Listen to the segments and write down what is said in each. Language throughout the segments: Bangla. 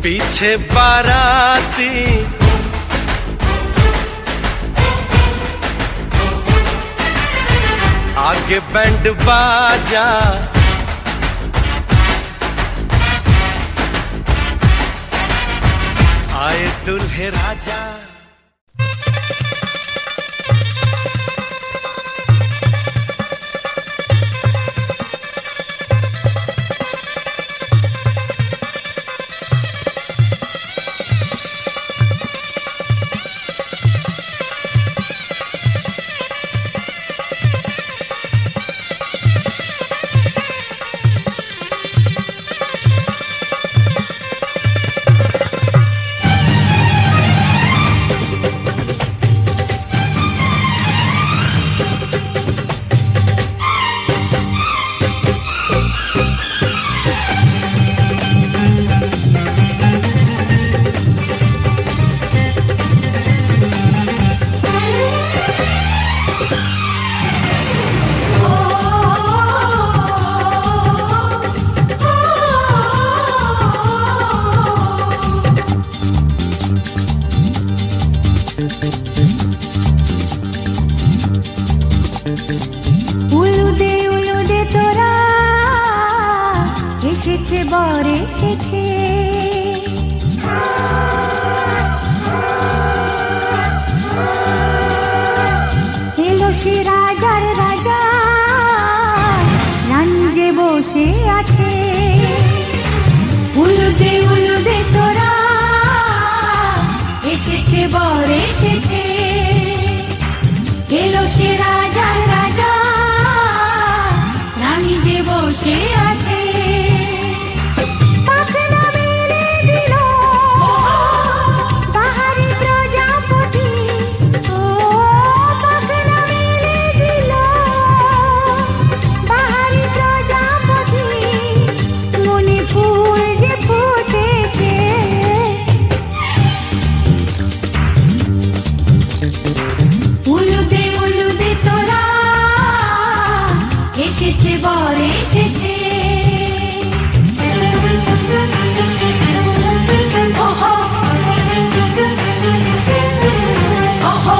पीछे बाराती आगे बैंड बाजा, आए दुल्हे राजा। উলুদে তোরা এসেছে বর এসেছে, এলো সে রাজার রাজা, রানী যে বসে আছে। উলুদে তোরা এসেছে বর এসেছে, এলো সে রাজার রাজা, রানী যে বসে আছে। পাখনা মেলে দিল বাহারি প্রজাপতি, ও পাখনা মেলে দিল বাহারি প্রজাপতি, মনে ফুল যে ফুটেছে। উলুদে তোরা এসেছে বর এসেছে। ওহো ওহো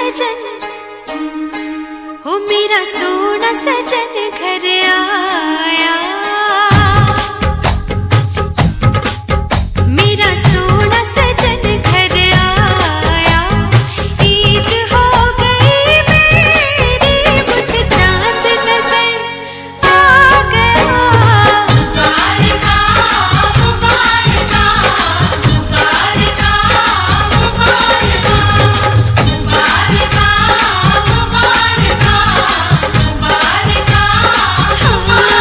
सजन, हो मेरा सोना सजन घर आया। मेरा सोना सजन घर आया, ईद हो गई मेरी, मुझे चांद नजर आ गया। मुबारका मुबारका मुबारका मुबारका मुबारका मुबारका मुबारका।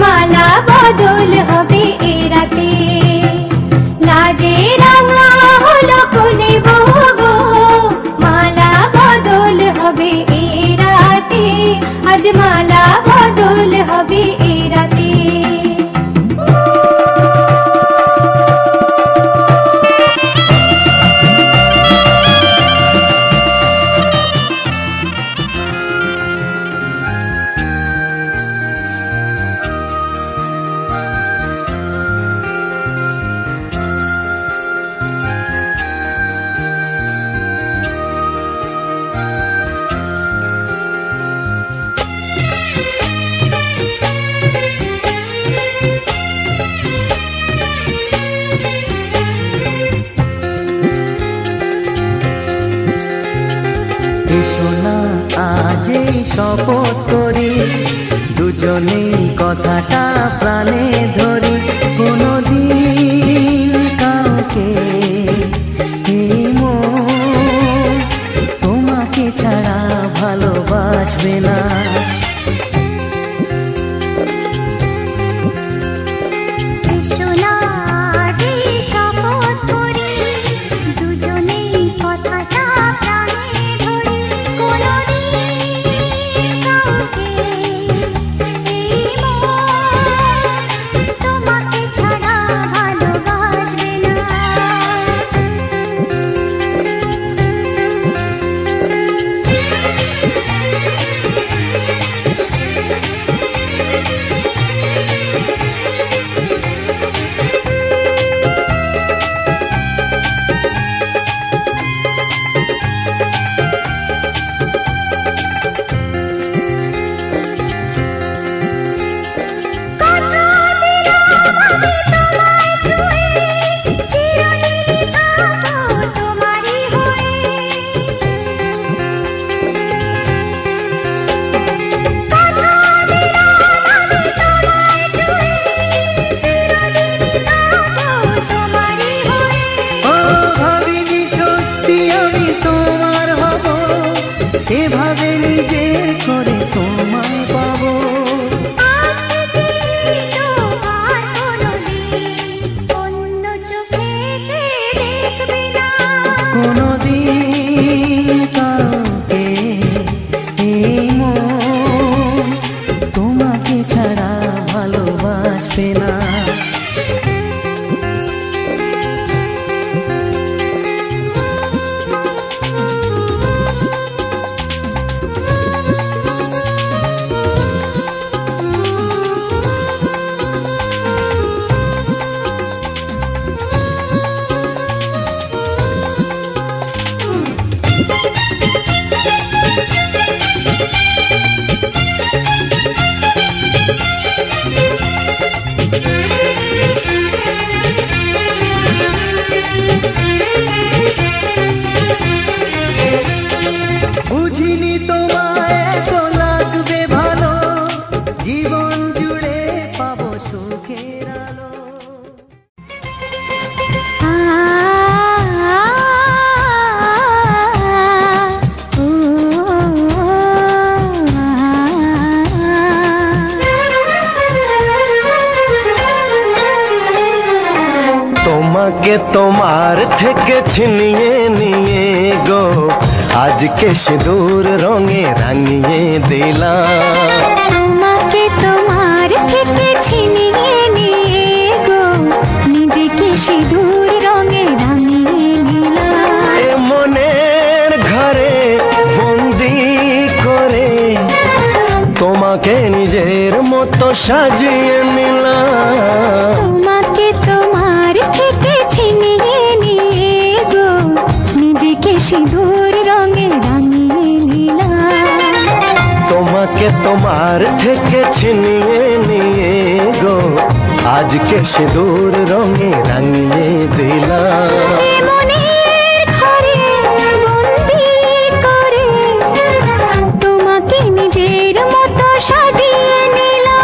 মালা বদল হবে এ রাতে। লাজে রাঙা হলো কোনে বউ গো, মালা বদল হবে এ রাতে, আজ মালা বদল হবে এ রাতে। এসো না আজ এই শপথ করি, দুজনেই কথাটা প্রাণে ধরি, কোনদিন কাউকে এই মন তোমাকে ছাড়া ভালোবাসবে না। এসো না আজ এই শপথ করি, দুজনেই কথাটা প্রাণে ধরি, কোনদিন কাউকে এই মন তোমাকে ছাড়া ভালোবাসবে না। এভাবে নিজে করে তোমায় পাবো, আজ থেকে তোমার কোনদিন অন্য চোখে চেয়ে দেখবে না। কোনদিন কাউকে এই মন তোমাকে ছাড়া ভালোবাসবে না। বুঝিনি তোমায় এত লাগবে ভালো, জীবন জুড়ে পাবো সুখের আলো। তোমাকে তোমার থেকে ছিনিয়ে নিয়ে গো, আজকে সিঁদুর রঙে রাঙিয়ে দিলাম। তোমাকে তোমার থেকে ছিনিয়ে নিয়ে গো, নিজেকে সিঁদুর রঙে রাঙিয়ে নিলাম। এ মনের ঘরে বন্দি করে তোমাকে নিজের মতো সাজিয়ে নিলাম। তোমাকে তোমার থেকে ছিনিয়ে নিয়ে গো, নিজেকে সিঁদুর রঙে রাঙিয়ে নিলাম। তোমাকে তোমার থেকে ছিনিয়ে নিয়ে গো, আজকে সিঁদুর রঙে রাঙিয়ে দিলাম। এ মনের ঘরে বন্দি করে তোমাকে নিজের মতো সাজিয়ে নিলাম।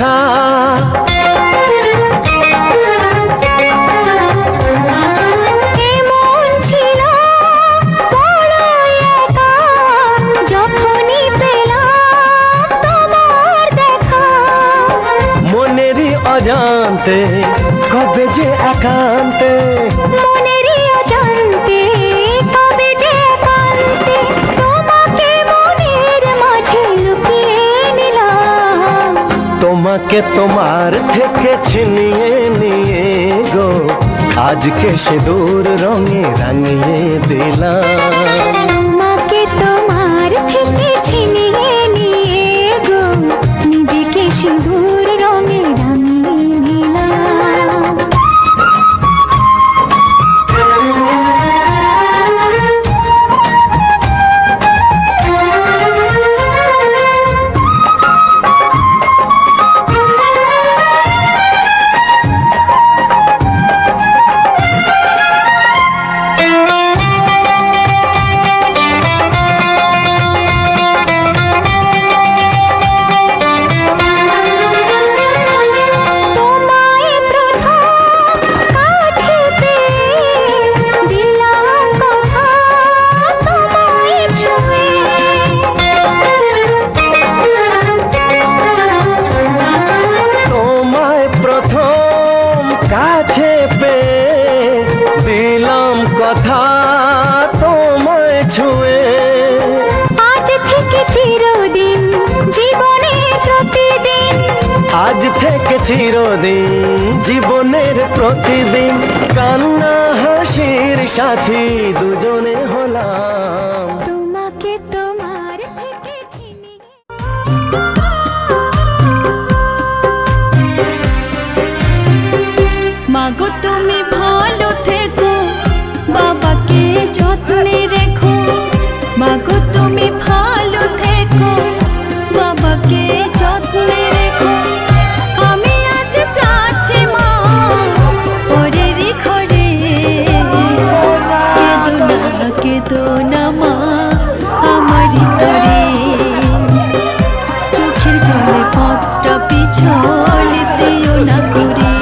দেখা এমন ছিল বড় একা যখনই পেলাম তোমার দেখা মনেরই অজান্তে কবে যে একান্তে মনেরই অজান্তে কবে যে একান্তে তোমাকে মনের মাঝে লুকিয়ে নিলাম তোমাকে তোমার থেকে ছিনিয়ে নিয়ে গো আজকে সিঁদুর রঙে রাঙিয়ে দিলাম তোমাকে তোমার থেকে ছিনিয়ে নিয়ে গো নিজেকে সিঁদুর রঙে রাঙিয়ে নিলাম তোমায় প্রথম কাছে পেয়ে দিলাম কথা তোমায় ছুঁয়ে তোমায় প্রথম কাছে পেয়ে দিলাম কথা তোমায় ছুঁয়ে আজ থেকে চিরদিন জীবনের প্রতিদিন আজ থেকে চিরদিন জীবনের প্রতিদিন কান্না হাসির সাথী দুজনে হলাম তোমাকে তোমার থেকে ছিনিয়ে মাগো তুমি ভালো থেকো বাবাকে যত্নে রেখো মাগো তুমি ভালো থেকো বাবাকে যত্নে রেখো আমি আজ যাচ্ছি মা পরেরই ঘরে কেঁদো না মা আমারই তরে চোখের জলে পথটা পিছল দিও না করে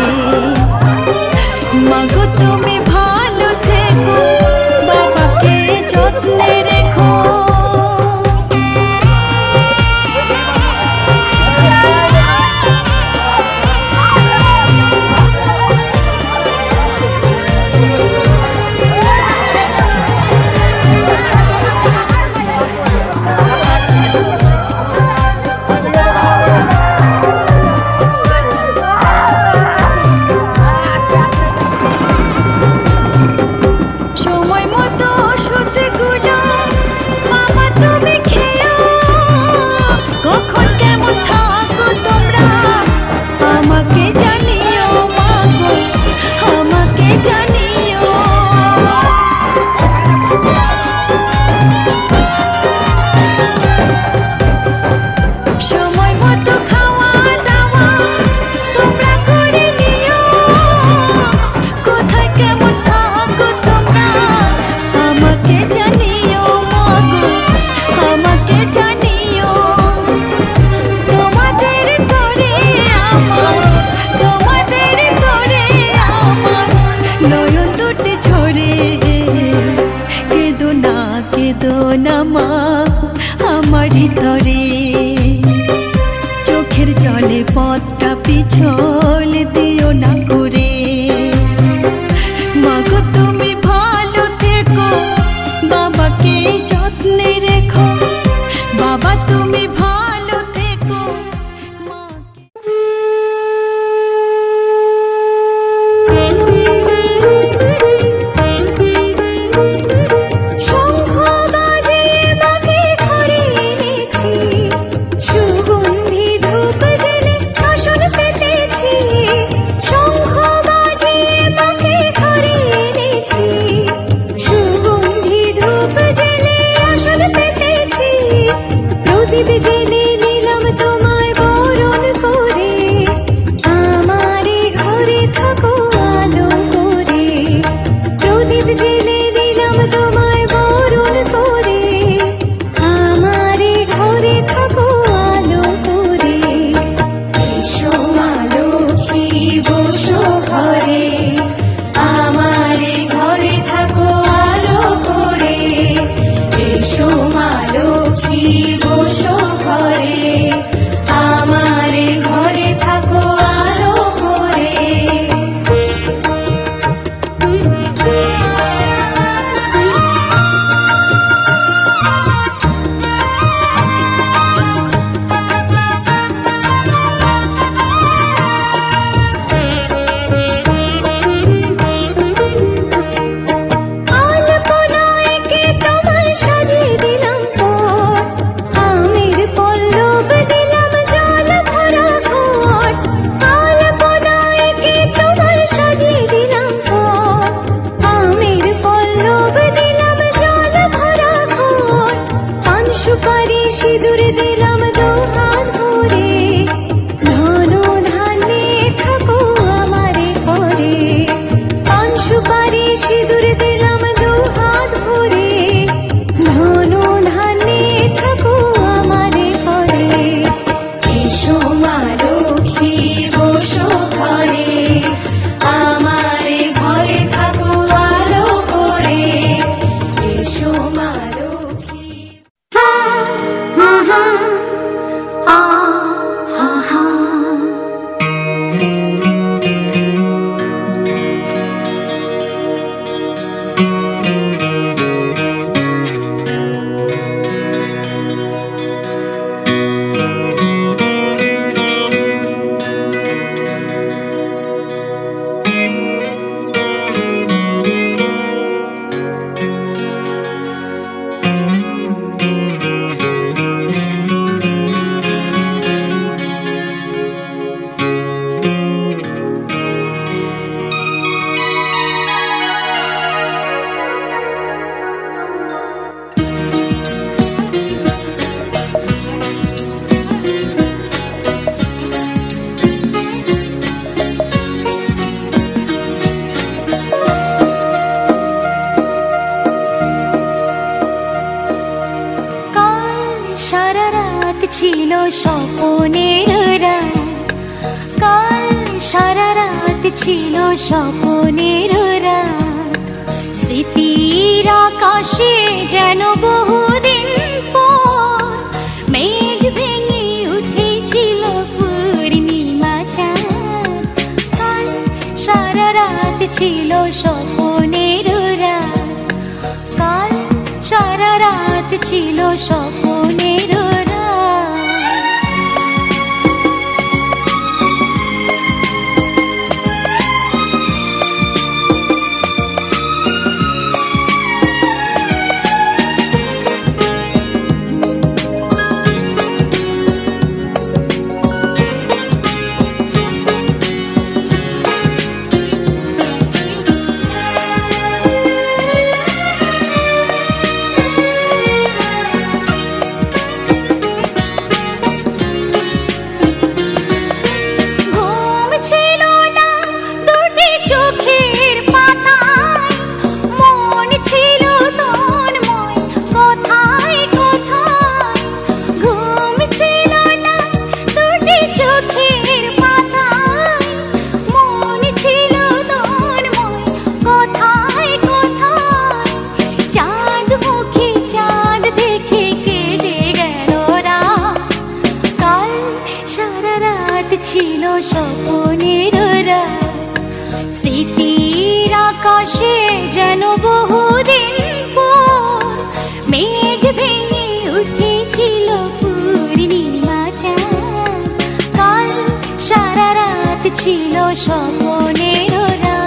মাগো তুমি ভালো থেকো বাবাকে যত্নে রেখো সময় মতো ওষুধগুলো মামা তুমি খেও কখন কেমন থাকো তোমরা আমাকে জানিও মাগো আমাকে জানিও সময় মতো খাওয়া দাওয়া তোমরা করে নিও কোথায় কেমন থাকো তোমরা আমাকে জানিও মাগো আমাকে জানিও তোমাদের তরে আমার নয়ন দুটি ঝরে কেঁদো না মা আমারই তরে চোখের জলে পথটা পিছল দিও না করে মাগো তুমি ভালো থেকো বাবাকে যত্নে রেখো বাবা তুমি ভালো থেকো মাকে শঙ্খ বাজিয়ে মাকে ঘরে এনেছি সুগন্ধি ধূপ জেলে আসন পেতেছি মা লক্ষ্মী বসো ঘরে, আমার ঘরে থাকো আলো করে, এসো মা লক্ষ্মী। হা হা হা আ হা হা সারা রাত ছিল স্বপ্নের রাত, কাল সারা রাত ছিল স্বপ্নের রাত, স্মৃতির আকাশে যেন বহুদিন পর মেঘ ভেঙে উঠেছিল পূর্ণিমা চাঁদ, কাল সারা রাত ছিল স্বপ্নের রাত, কাল সারা রাত ছিল স্বপ্নের রাত। ছিল স্বপ্নের রাত, স্মৃতির আকাশে যেন বহুদিন পর মেঘ ভেঙে উঠেছিল পূর্ণিমা চাঁদ, কাল সারা রাত ছিল স্বপ্নের রাত।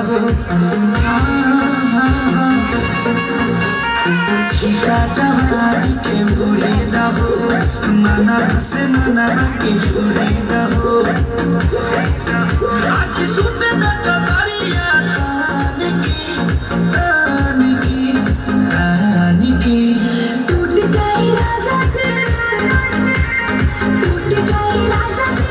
दहो छिटा जवानी के उड़े दहो मना से मना के छुड़े दहो आज सुनते न चतरिया तानी की टूट जाए राजा जी टूट जाए राजा जी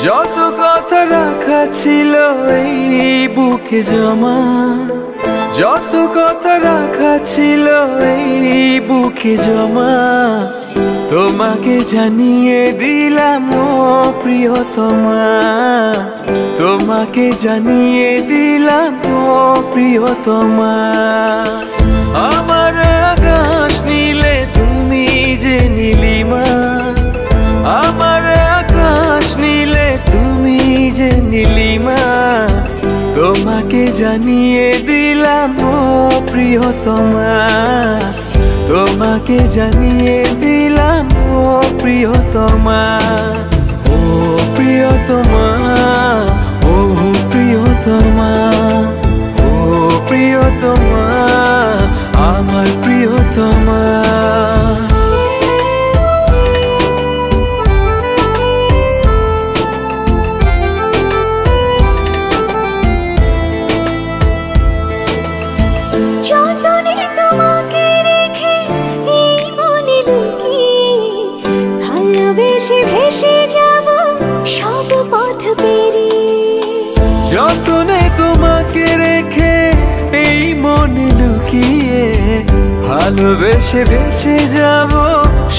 যত কথা রাখা ছিল এই বুকে জমা যত কথা রাখা ছিল এই বুকে জমা তোমাকে জানিয়ে দিলাম ও প্রিয়তমা তোমাকে জানিয়ে দিলাম ও প্রিয়তমা আমার আকাশ নীলে তুমি যে নীলিমা আমার আকাশ নীলে তুমি যে নীলিমা তোমাকে জানিয়ে দিলাম ও প্রিয়তমা তোমাকে জানিয়ে দিলাম ও প্রিয়তমা ও প্রিয়তমা ও প্রিয়তমা ও প্রিয়তমা আমার প্রিয়তমা ভেসে যাব সব পথ পেরিয়ে যতনে তোমাকে রেখে এই মনে লুকিয়ে ভালোবেসে ভেসে যাব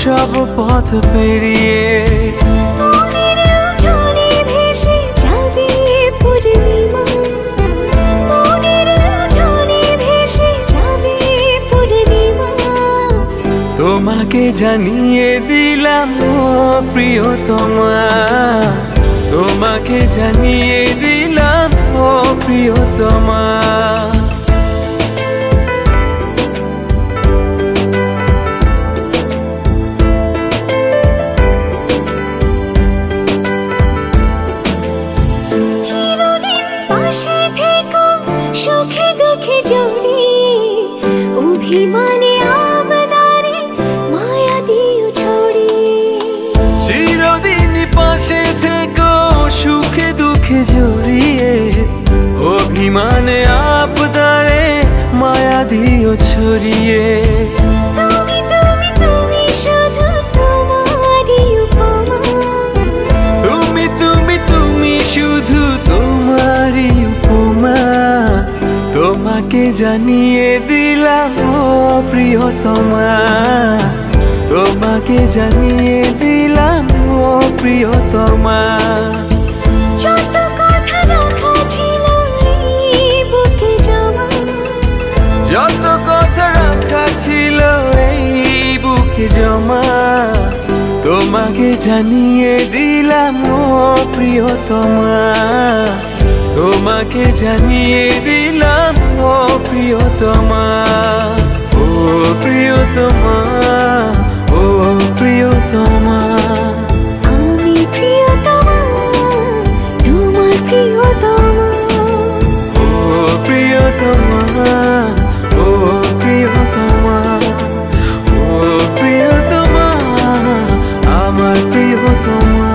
সব পথ পেরিয়ে মনের উঠোনে ভেসে যাবে পূর্ণিমা মনের উঠোনে ভেসে যাবে পূর্ণিমা তোমাকে জানিয়ে দিলাম ও প্রিয়তমা তোমাকে জানিয়ে দিলাম ও প্রিয়তমা চিরদিন পাশে থেকো সুখে দুঃখে জড়িয়ে অভিমানে আবদারে মায়া দিও ছড়িয়ে চিরদিন পাশে থেকো সুখে দুঃখে জড়িয়ে অভিমানে আবদারে মায়া দিও ছড়িয়ে তুমি তুমি তুমি শুধু তোমারই উপমা তুমি তুমি তুমি শুধু তোমারই উপমা তোমাকে জানিয়ে দিলাম ও প্রিয়তমা তোমাকে জানিয়ে দিলাম ও প্রিয়তমা যত কথা রাখা ছিল এই বুকে জমা যত কথা রাখা ছিল এই বুকে জমা তোমাকে জানিয়ে দিলাম ও প্রিয়তমা তোমাকে জানিয়ে দিলাম ও প্রিয়তমা ও প্রিয়তমা ও প্রিয়তমা আমি প্রিয়তমা তোমার প্রিয়তমা ও প্রিয়তমা ও প্রিয়তমা ও প্রিয়তমা আমার প্রিয়তমা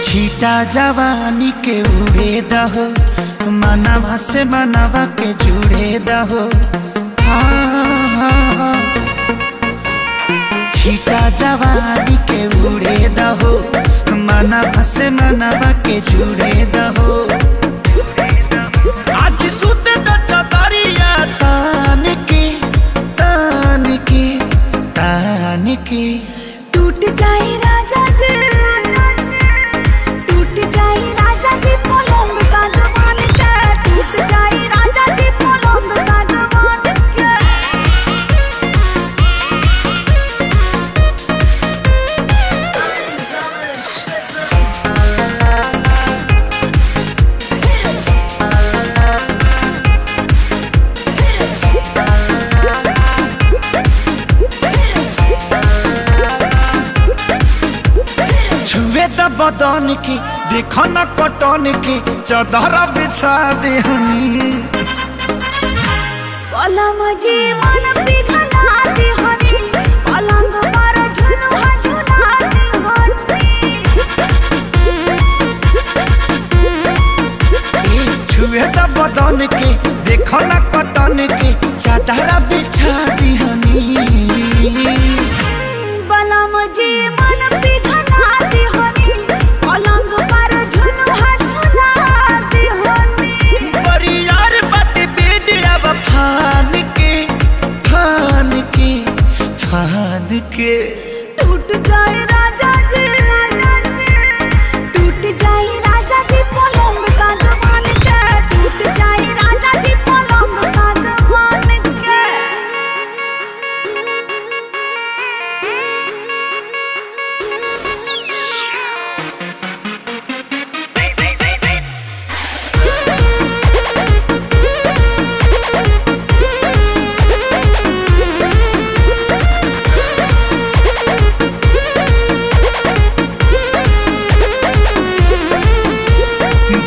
छिटा जवानी के उड़े दहो मनवा से मनवा के जुड़े दहो छीटा जवानी के उड़े दहो मनवा से मनवा के जुड़े दहो आज सुते द चदरिया तान के तान के तान के टूट जाए राजा जी, टूट जाए राजा जी पलंग सागवान के, टूट जाए राजा जी पलंग सागवान के। छुए द बदन की देखो न कटन की चदर बिछा देहनी पलम जी मन पिघला देहनी, पलंग पर झुलुआ झुला देहनी। छुए द बदन की देखो न कटन की चदर बिछा देहनी पलम जी मन पिघला देहनी, पलंग पर झुलुआ झुला देहनी। परियार बट बेडिया फान के फान के फान के टूट जाए राजा जी, टूट जाए राजा जी पलंग सागवान के, टूट जाए राजा जी पलंग सागवान के।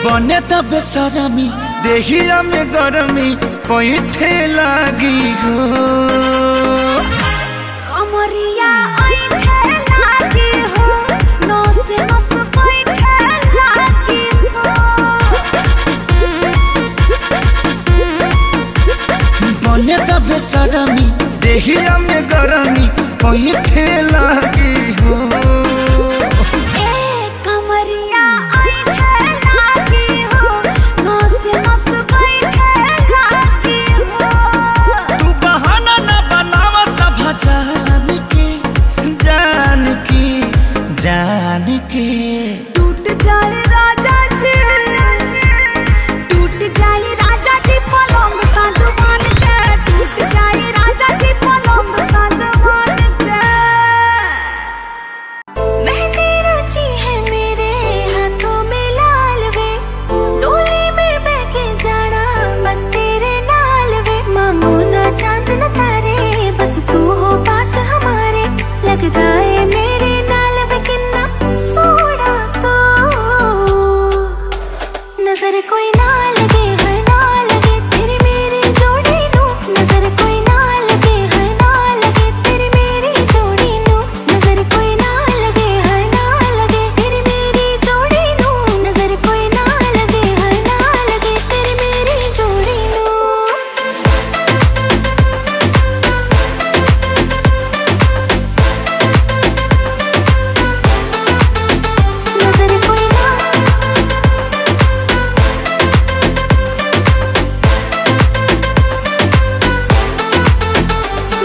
बने त बेसरमी देहिया में गरमी पैठे लागी हो कमरिया ऐठे लागी हो, नस नस बैठे लागी हो। बने त बेसरमी देहिया में गरमी पैठे लागी हो ए कमरिया ऐठे लागी हो, नस नस बैठे लागी हो। तू बहाना न बनावा सब जान के जान के जान के टूट जाए राजा जी, टूट जाए राजा जी पलंग सागवान के, टूट जाए राजा जी पलंग सागवान के। मेहंदी रची है मेरे हाथों में लाल वे, डोली में बहके जाना बस तेरे नाल वे। मांगो ना चांद न तारे, बस तू हो पास हमारे, लगदा है मेरे नाल वे किन्ना सोना तो। नजर कोई ना लगे है ना लगे तेरी मेरी जोड़ी नू, नजर कोई ना लगे है ना लगे तेरी मेरी जोड़ी नू, नजर कोई ना लगे है ना लगे तेरी मेरी जोड़ी नू, नजर कोई ना लगे है ना लगे तेरी मेरी जोड़ी नू। नजर कोई ना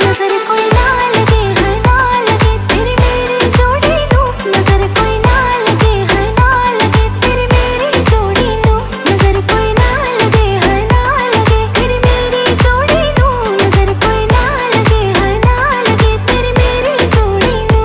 नजर कोई ना लगे है ना लगे तेरी मेरी जोड़ी नू, नजर कोई ना लगे है ना लगे तेरी मेरी जोड़ी नू, नजर कोई ना लगे है ना लगे तेरी मेरी जोड़ी नू, नजर कोई ना लगे है ना लगे तेरी मेरी जोड़ी नू।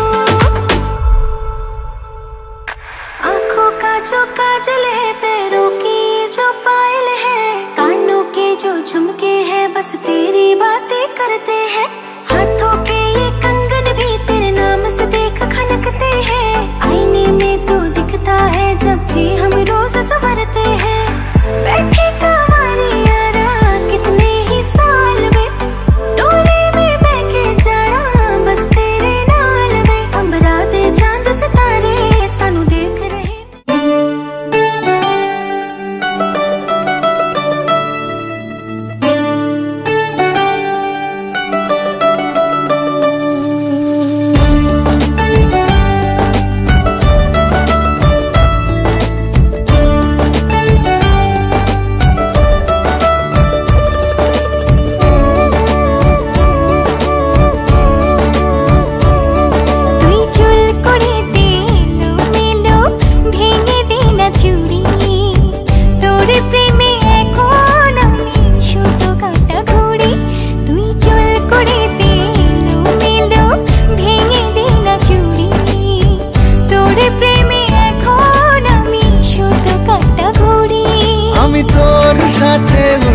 आँखों का जो काजल है, पैरों की जो पायल है, कानों के जो झुमके हैं, बस तेरी बातें करते हैं। हाथों के ये कंगन भी तेरे नाम से देख खनकते हैं, आईने में तू दिखता है जब भी हम रोज संवरते हैं। बैठी कवारी यारा कितने ही साल में, डोली में बहके जाना बस तेरे नाल में। अंबरा दे चांद सितारे सानू देख रहे।